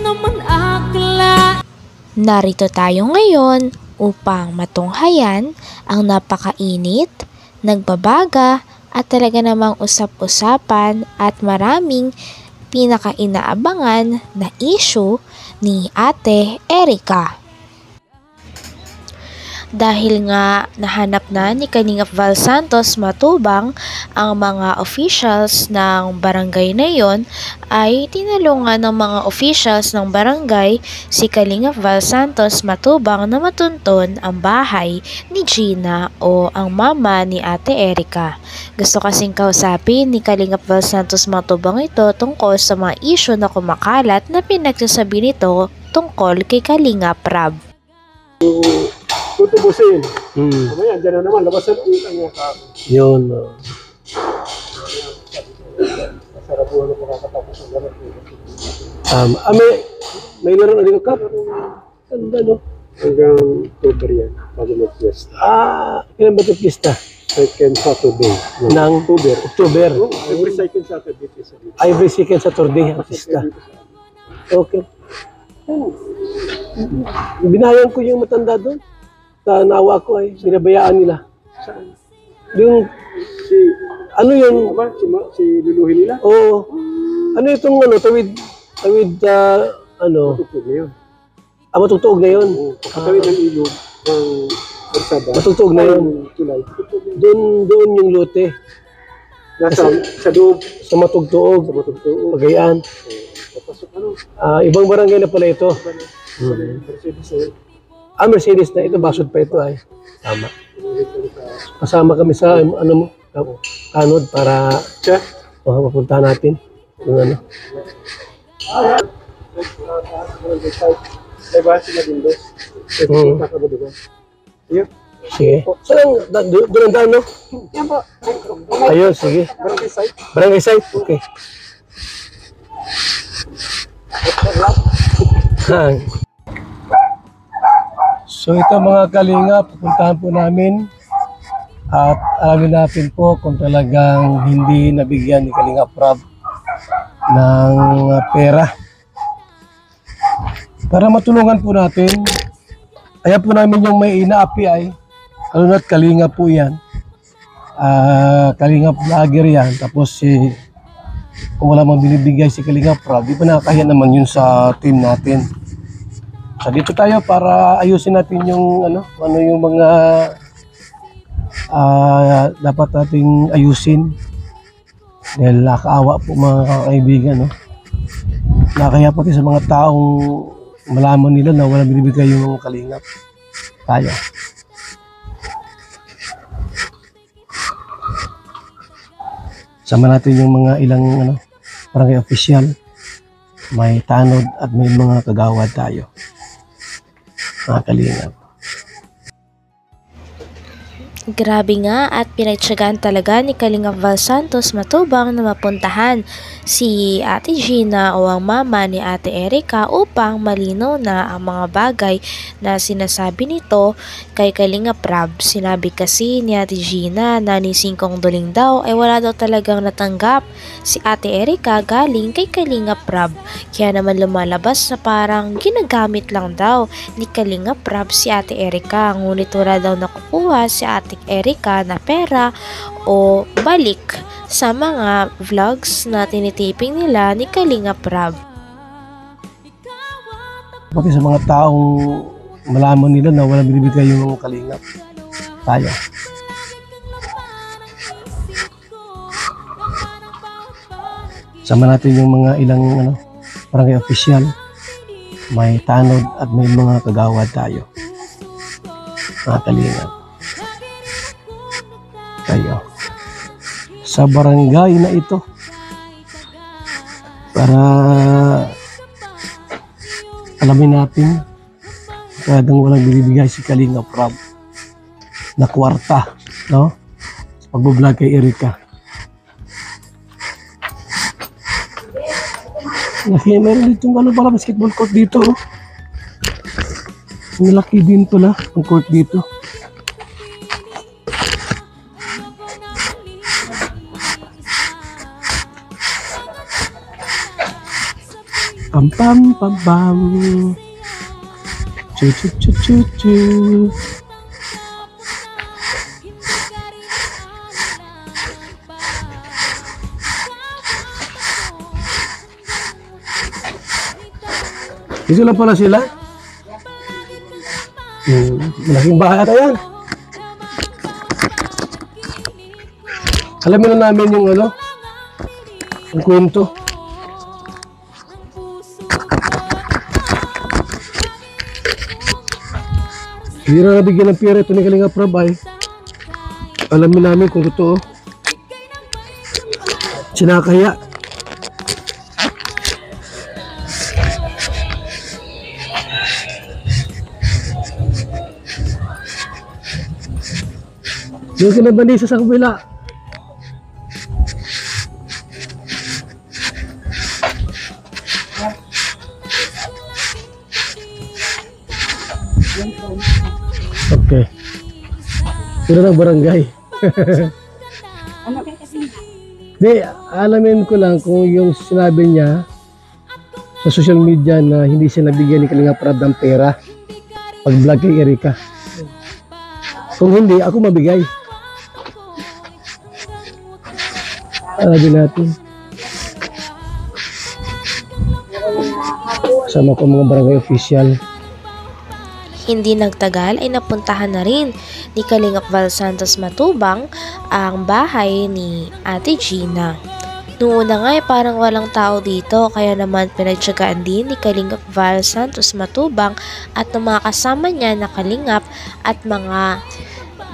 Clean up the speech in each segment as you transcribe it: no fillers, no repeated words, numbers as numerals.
naman akla. Narito tayo ngayon upang matunghayan ang napakainit, nagbabaga at talaga namang usap-usapan at maraming pinaka-inaabangan na issue ni Ate Erica. Dahil nga nahanap na ni Kalingap Val Santos Matubang ang mga officials ng barangay na yon, ay tinulungan ng mga officials ng barangay si Kalingap Val Santos Matubang na matunton ang bahay ni Gina o ang mama ni Ate Erica. Gusto kasing kausapin ni Kalingap Val Santos Matubang ito tungkol sa mga issue na kumakalat na pinagsasabi nito tungkol kay Kalingap Rab. Tutubusin. Mamaya, dyan na naman. Labasan ang kanya ka. Yun. Masarap po ano makakatapos ang lahat. May laro na dito, Kap? Ganda, no? Hanggang October yan. Bago mag-fiesta. Kailan ba ito pista? Second Saturday. Ng October. Every second Saturday. Every second Saturday ang pista. Okay. Binayan ko yung matanda doon. Sa nawa ko ay binabayaan nila. Saan? Yung, ano yun? Si luluhin nila? Oo. Ano itong tawid, Matugtog na yun. matugtuog na yun. Pagkatawid ng ilog ng Barsada. Matugtuog na yun. Tulay. Doon yung lote. Sa loob. Sa matugtuog. Pagayaan. Papasok Ibang barangay na pala ito. Mercedes na yun. Mercedes na ito. Basod pa ito ay. Tama. Kasama kami sa kanod para mapuntahan natin. Yung ano. Diba sila din doon? Sige. Saan? Doon ang daan, no? Yan po. Ayun, sige. Barangay site. Barangay site? Okay. So ito mga kalinga, pupuntahan po namin at alamin natin po kung talagang hindi nabigyan ni Kalingap Rab ng pera. Para matulungan po natin, kaya po namin yung may inaapi ay, ano na't Kalinga po yan. Kalingap vlogger yan, tapos kung wala mang binibigay si Kalingap Rab, di pa nakakahiya naman yun sa team natin. So dito tayo para ayusin natin yung ano yung mga dapat nating ayusin. Dahil nakakaawa po mga kaibigan, no? Nakakaya pati sa mga taong malaman nila na walang binibigay yung Kalingap. Tayo. Sama natin yung mga ilang barangay official. May tanod at may mga kagawad tayo. Mga Kalingap. Grabe nga at pinagtiyagaan talaga ni Kalingap Val Santos Matubang na mapuntahan si Ate Gina o ang mama ni Ate Erica upang malinaw na ang mga bagay na sinasabi nito kay Kalingap Rab. Sinabi kasi ni Ate Gina na ni Singkong Duling daw ay wala daw talagang natanggap si Ate Erica galing kay Kalingap Rab. Kaya naman lumalabas na parang ginagamit lang daw ni Kalingap Rab si Ate Erica. Ngunit wala daw nakukuha si Ate Erica na pera o balik sa mga vlogs na tinitiping nila ni Kalingap Rab. Pati sa mga taong malaman nila na walang binibigay yung Kalingap. Tayo. Sama natin yung mga ilang barangay official. May tanod at may mga kagawad tayo. Mga Kalingap. Tayo. Sa barangay na ito. Para alamin natin talagang walang binibigay si Kalingap Rab na kwarta, no? Sa pag-vlog kay Erica. Laki, meron dito pala basketball court dito, oh. Malaki din pala ang court dito. Pam pam pam pam. Chu chu chu chu chu. Dito lang pala sila. Malaking bahay ata yan. Alamin na namin yung ano, yung kwento. Hindi na nabigyan ng pera ito ni Kalinga Prab ay alamin namin kung totoo. Sinakaya. Yung kinabanisa sa kabila. Okay. Pero ng barangay. Di, alamin ko lang kung yung sinabi niya sa social media na hindi siya nabigyan ni Kalinga Prab ng pera pag vlog kay Erika. Kung hindi, ako mabigay. Alamin natin. Kasama ko mga barangay official. Hindi nagtagal ay napuntahan na rin ni Kalingap Val Santos Matubang ang bahay ni Ate Gina. Noong una nga ay parang walang tao dito, kaya naman pinagtyagaan din ni Kalingap Val Santos Matubang at ng mga kasama niya na Kalingap at mga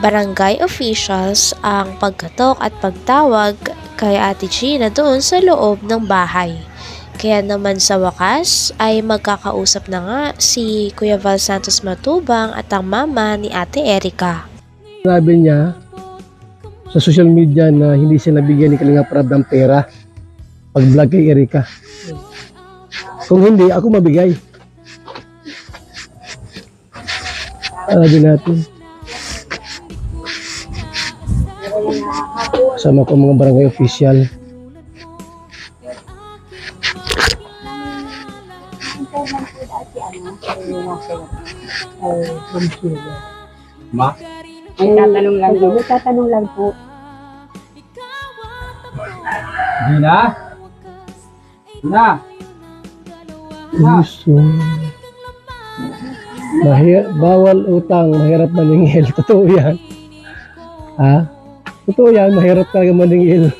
barangay officials ang pagkatok at pagtawag kay Ate Gina doon sa loob ng bahay. Kaya naman sa wakas ay magkakausap na nga si Kuya Val Santos Matubang at ang mama ni Ate Erika. Sabi niya sa social media na hindi siya nabigyan ni Kalinga Prab ng pera pag vlog kay Erika. Kung hindi, ako mabigay. Alamin natin. Kasama ko mga barangay official. Ma? May tatanong lang po. May tatanong lang po. Gina? Gina? Gusto. Bawal utang, mahirap maningil. Totoo yan. Ha? Totoo yan, mahirap talaga maningil.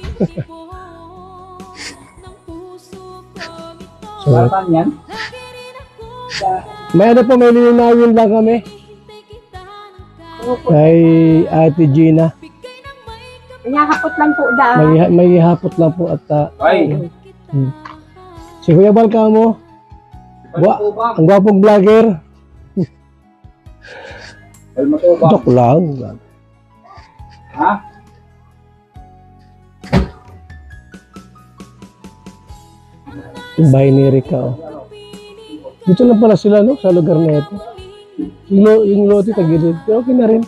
So, yan? may ano po, may linawin lang kami. Kay Ate Gina. Nakakapot lang po daan. May hapot lang po at Ay! si Kuya Balka mo. Ang gwapong vlogger. Ay, matubang. Joke lang. Ha? Yung bahay ni Erika. Oh. Dito lang pala sila no, sa lugar na ito. Yung lote tagilid. Pero okay na rin.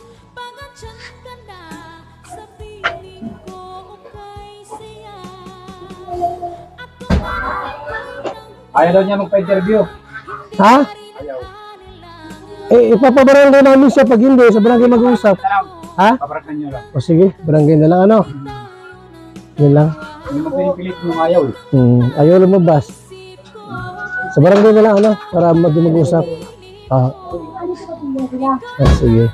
Ayaw daw niya magpa-interview. Ha? Ayaw. Eh, ipapabarangay namin siya pag hindi. Sa barangay mag-uusap. Ha? Paparaknan niyo lang. O sige, barangay na lang ano. Yun lang. Hindi mo pinipilit yung ayaw eh. Ayaw lumabas. Sa barangay na lang ano, para mag-usap. Sige.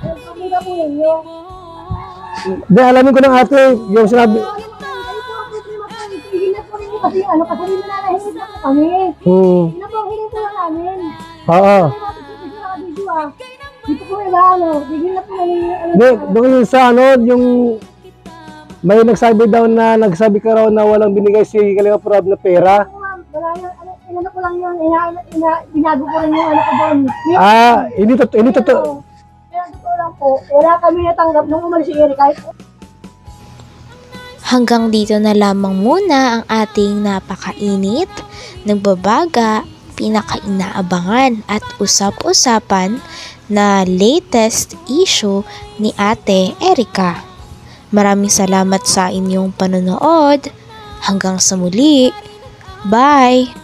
Hindi, alamin ko ng ate, yung sinabi. Kasi ano, kasi nananahingi na kami. Yun po ang hiling po lang namin. Oo. Dito po yung ano, bigyan na po namin. Hindi, doon yung sa ano, yung may nagsabi daw na, nagsabi ka raw na walang binigay si Kalinga Prab na pera. Wala yun, inano ko lang yun, binago ko rin yung ano ko doon. Hindi totoo. Kaya totoo lang po, wala kami natanggap nung umalis si Eric kahit. Hanggang dito na lamang muna ang ating napakainit, nagbabaga, pinakainaabangan at usap-usapan na latest issue ni Ate Erika. Maraming salamat sa inyong panonood. Hanggang sa muli. Bye!